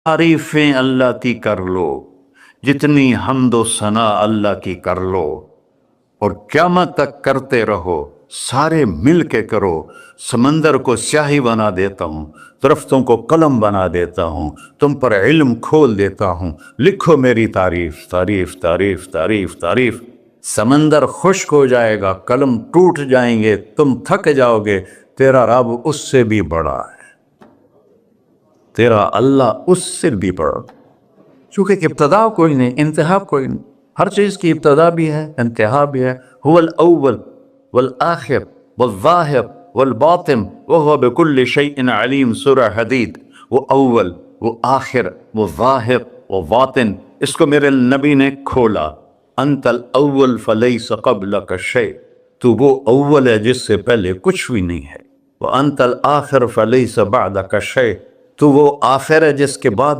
तारीफें अल्लाह की कर लो, जितनी हम्दो सना अल्लाह की कर लो, और क़यामत तक करते रहो, सारे मिल के करो। समंदर को स्याही बना देता हूँ, दरख्तों को कलम बना देता हूँ, तुम पर इल्म खोल देता हूँ, लिखो मेरी तारीफ तारीफ तारीफ तारीफ तारीफ। समंदर खुश्क हो जाएगा, कलम टूट जाएंगे, तुम थक जाओगे, तेरा रब उससे भी बड़ा है, तेरा अल्लाह उससे भी बड़ा। चूँकि इब्तदा कोई नहीं, इंतहा कोई नहीं, हर चीज़ की इब्तदा भी है, इंतहा भी है। हुवल अव्वल वल आखिर वल ज़ाहिर वल बातिन व हुवा बिकुल्लि शैइन अलीम, सूरह हदीद। वो अव्वल, वो आखिर, वो ज़ाहिर, वो बातिन, इसको मेरे नबी ने खोला। अंतल अव्वल फलैस क़ब्लक शै, तो वो अव्वल है जिससे पहले कुछ भी नहीं है। व अंतल आखिर फलैस बअदक शै, तो वो आखिर है जिसके बाद